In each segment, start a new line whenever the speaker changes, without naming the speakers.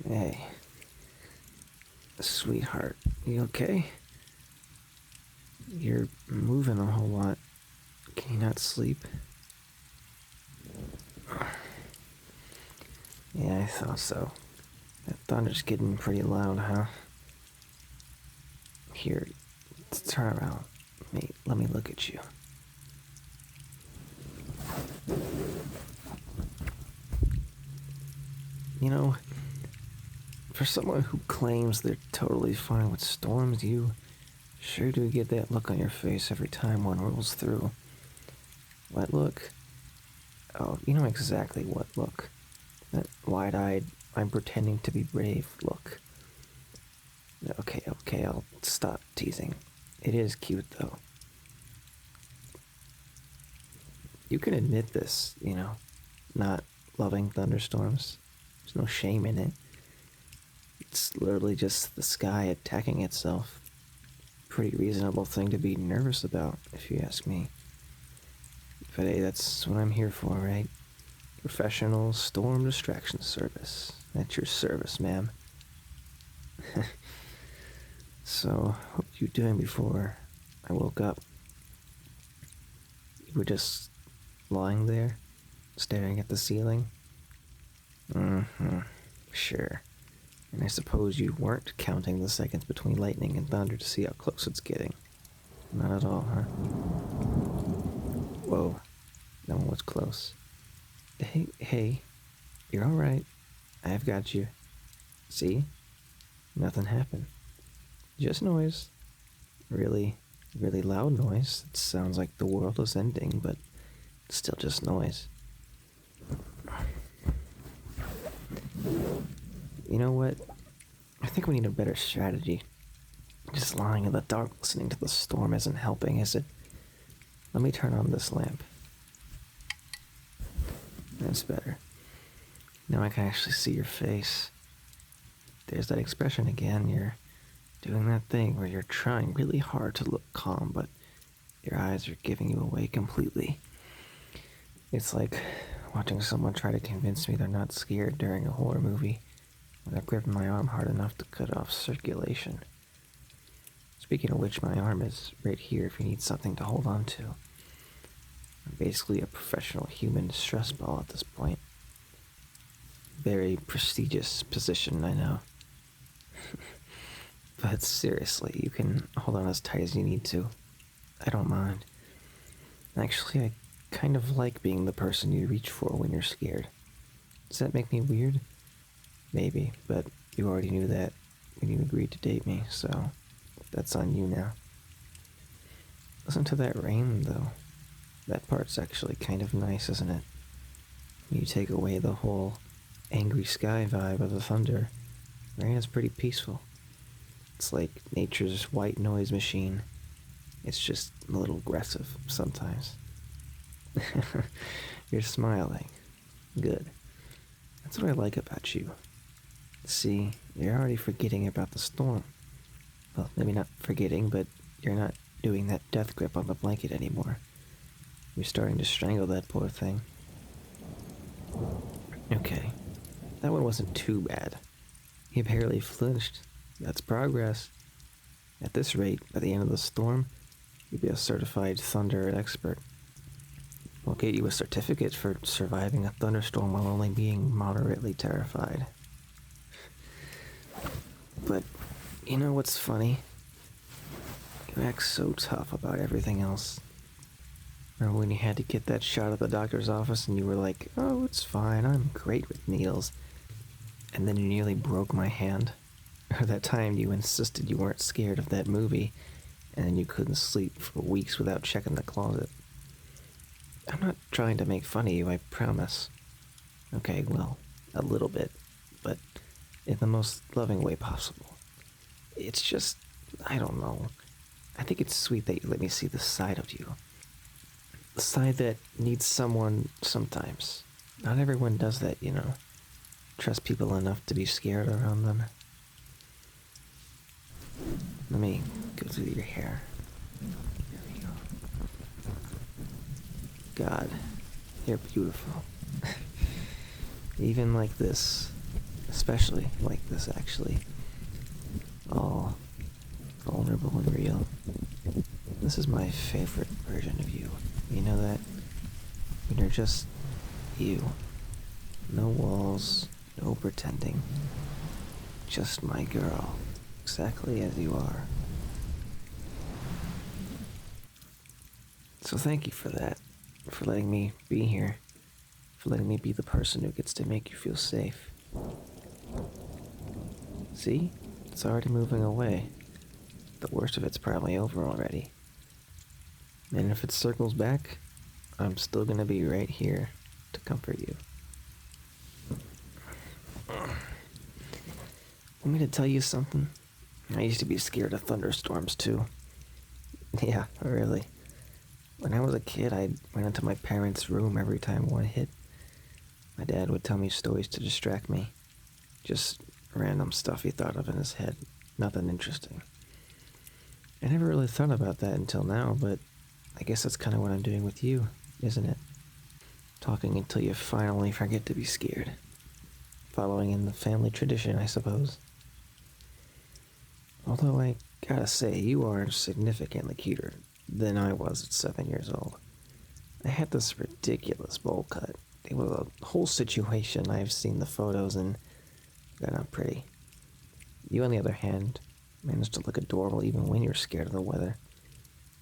Hey, sweetheart, you okay? You're moving a whole lot. Can you not sleep? Yeah, I thought so. That thunder's getting pretty loud, huh? Here, turn around. Let me look at you. You know, for someone who claims they're totally fine with storms, you sure do get that look on your face every time one rolls through. What look? Oh, you know exactly what look. That wide-eyed, I'm pretending to be brave look. Okay, I'll stop teasing. It is cute, though. You can admit this, not loving thunderstorms. There's no shame in it. It's literally just the sky attacking itself. Pretty reasonable thing to be nervous about, if you ask me. But hey, that's what I'm here for, right? Professional storm distraction service. At your service, ma'am. So, what were you doing before I woke up? You were just lying there, staring at the ceiling? Mm-hmm. Sure. And I suppose you weren't counting the seconds between lightning and thunder to see how close it's getting. Not at all, huh? Whoa. No one was close. Hey, you're alright. I've got you. See? Nothing happened. Just noise. Really, really loud noise. It sounds like the world is ending, but it's still just noise. You know what? I think we need a better strategy. Just lying in the dark listening to the storm isn't helping, is it? Let me turn on this lamp. That's better. Now I can actually see your face. There's that expression again. You're doing that thing where you're trying really hard to look calm, but your eyes are giving you away completely. It's like watching someone try to convince me they're not scared during a horror movie when I've gripped my arm hard enough to cut off circulation. Speaking of which, my arm is right here if you need something to hold on to. I'm basically a professional human stress ball at this point. Very prestigious position, I know. But seriously, you can hold on as tight as you need to. I don't mind. Actually, I kind of like being the person you reach for when you're scared. Does that make me weird? Maybe, but you already knew that when you agreed to date me, so that's on you now. Listen to that rain, though. That part's actually kind of nice, isn't it? When you take away the whole angry sky vibe of the thunder, rain is pretty peaceful. It's like nature's white noise machine. It's just a little aggressive sometimes. You're smiling. Good. That's what I like about you. See, you're already forgetting about the storm. Well, maybe not forgetting, but you're not doing that death grip on the blanket anymore. You're starting to strangle that poor thing. Okay, that one wasn't too bad. He barely flinched. That's progress. At this rate, by the end of the storm, you'll be a certified thunder expert. We'll get you a certificate for surviving a thunderstorm while only being moderately terrified. But, you know what's funny? You act so tough about everything else. Remember when you had to get that shot at the doctor's office and you were like, oh, it's fine, I'm great with needles. And then you nearly broke my hand? Or that time you insisted you weren't scared of that movie and then you couldn't sleep for weeks without checking the closet. I'm not trying to make fun of you, I promise. Okay, well, a little bit, but in the most loving way possible. It's just, I don't know. I think it's sweet that you let me see the side of you. The side that needs someone sometimes. Not everyone does that, you know. Trust people enough to be scared around them. Let me go through your hair. There we go. God, you're beautiful. Even like this. Especially like this, actually. All vulnerable and real. This is my favorite version of you. You know that? When you're just you. No walls, no pretending. Just my girl. Exactly as you are. So thank you for that. For letting me be here. For letting me be the person who gets to make you feel safe. See? It's already moving away. The worst of it's probably over already. And if it circles back, I'm still gonna be right here to comfort you. Want me to tell you something? I used to be scared of thunderstorms too. Yeah, really. When I was a kid, I went into my parents' room every time one hit. My dad would tell me stories to distract me. Just random stuff he thought of in his head. Nothing interesting. I never really thought about that until now, but I guess that's kind of what I'm doing with you, isn't it? Talking until you finally forget to be scared. Following in the family tradition, I suppose. Although I gotta say, you are significantly cuter than I was at 7 years old. I had this ridiculous bowl cut. It was a whole situation. I've seen the photos and they're not pretty. You, on the other hand, managed to look adorable even when you're scared of the weather.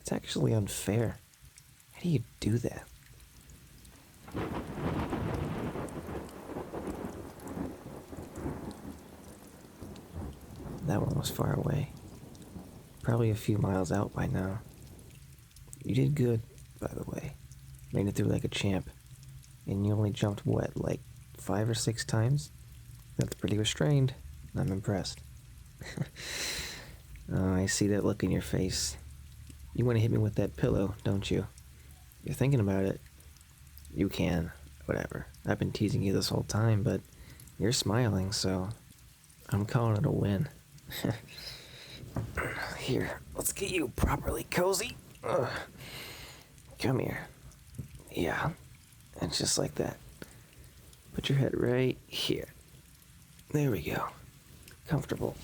It's actually unfair. How do you do that? That one was far away. Probably a few miles out by now. You did good, by the way. Made it through like a champ. And you only jumped, what, like 5 or 6 times? That's pretty restrained. I'm impressed. Oh, I see that look in your face. You want to hit me with that pillow, don't you? You're thinking about it. You can. Whatever. I've been teasing you this whole time, but you're smiling, so I'm calling it a win. Here, let's get you properly cozy. Ugh. Come here. Yeah, and just like that. Put your head right here. There we go. Comfortable.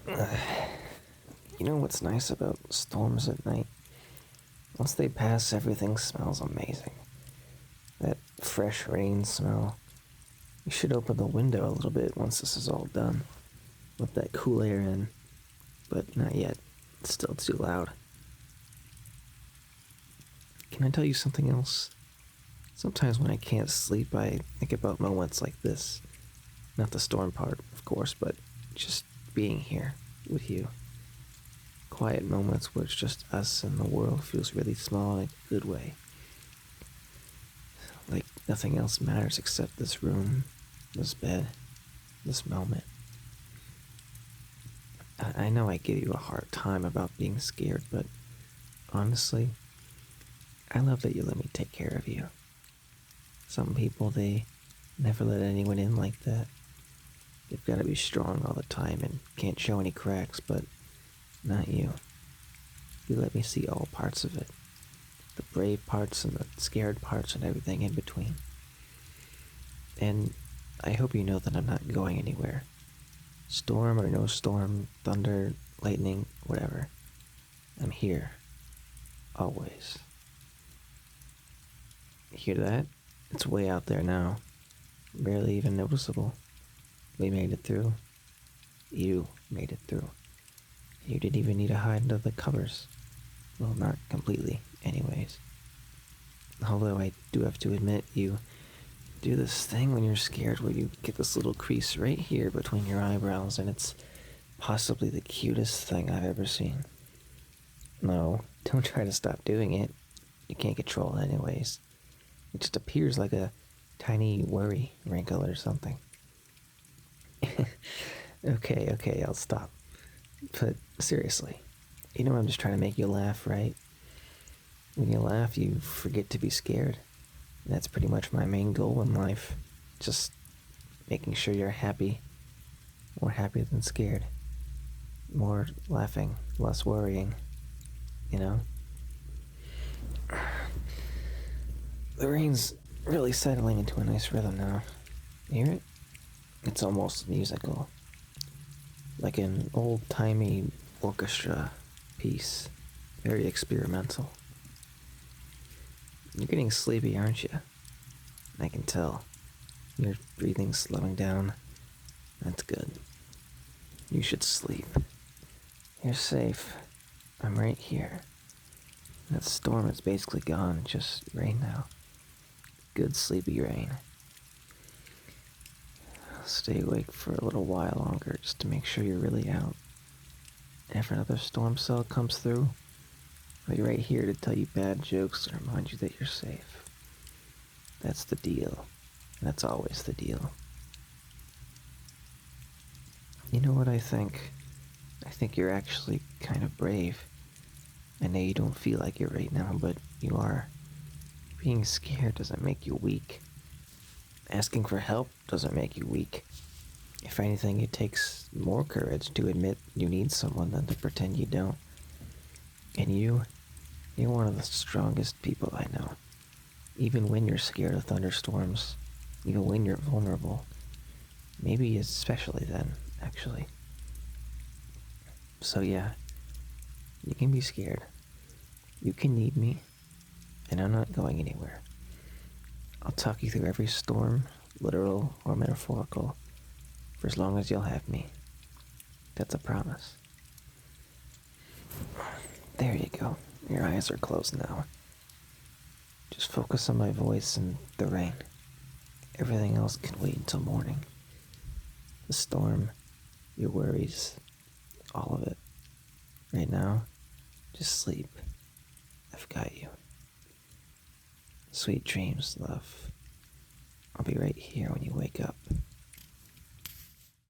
You know what's nice about storms at night? Once they pass, everything smells amazing. That fresh rain smell. You should open the window a little bit once this is all done. Let that cool air in. But not yet. It's still too loud. Can I tell you something else? Sometimes when I can't sleep, I think about moments like this. Not the storm part, of course, but just being here with you. Quiet moments where it's just us and the world feels really small in a good way. Like nothing else matters except this room, this bed, this moment. I know I give you a hard time about being scared, but honestly, I love that you let me take care of you. Some people, they never let anyone in like that. They've got to be strong all the time and can't show any cracks, but not you. You let me see all parts of it. The brave parts and the scared parts and everything in between. And I hope you know that I'm not going anywhere. Storm or no storm, thunder, lightning, whatever. I'm here. Always. Hear that? It's way out there now. Barely even noticeable. We made it through. You made it through. You didn't even need to hide under the covers. Well, not completely, anyways. Although I do have to admit, you do this thing when you're scared where you get this little crease right here between your eyebrows, and it's possibly the cutest thing I've ever seen. No, don't try to stop doing it. You can't control it anyways. It just appears like a tiny worry wrinkle or something. Okay, I'll stop. But seriously, you know I'm just trying to make you laugh, right? When you laugh, you forget to be scared. And that's pretty much my main goal in life. Just making sure you're happy. More happy than scared. More laughing, less worrying. You know? The rain's really settling into a nice rhythm now. You hear it? It's almost musical. Like an old-timey orchestra piece. Very experimental. You're getting sleepy, aren't you? I can tell. Your breathing's slowing down. That's good. You should sleep. You're safe. I'm right here. That storm is basically gone, just rain now. Good sleepy rain. I'll stay awake for a little while longer just to make sure you're really out. And if another storm cell comes through, I'll be right here to tell you bad jokes and remind you that you're safe. That's the deal. And that's always the deal. You know what I think? I think you're actually kind of brave. I know you don't feel like it right now, but you are. Being scared doesn't make you weak. Asking for help doesn't make you weak. If anything, it takes more courage to admit you need someone than to pretend you don't. And you're one of the strongest people I know. Even when you're scared of thunderstorms, even when you're vulnerable. Maybe especially then, actually. So yeah, you can be scared. You can need me, and I'm not going anywhere. I'll talk you through every storm, literal or metaphorical, for as long as you'll have me. That's a promise. There you go. Your eyes are closed now. Just focus on my voice and the rain. Everything else can wait until morning. The storm, your worries, all of it. Right now, just sleep. I've got you. Sweet dreams, love. I'll be right here when you wake up.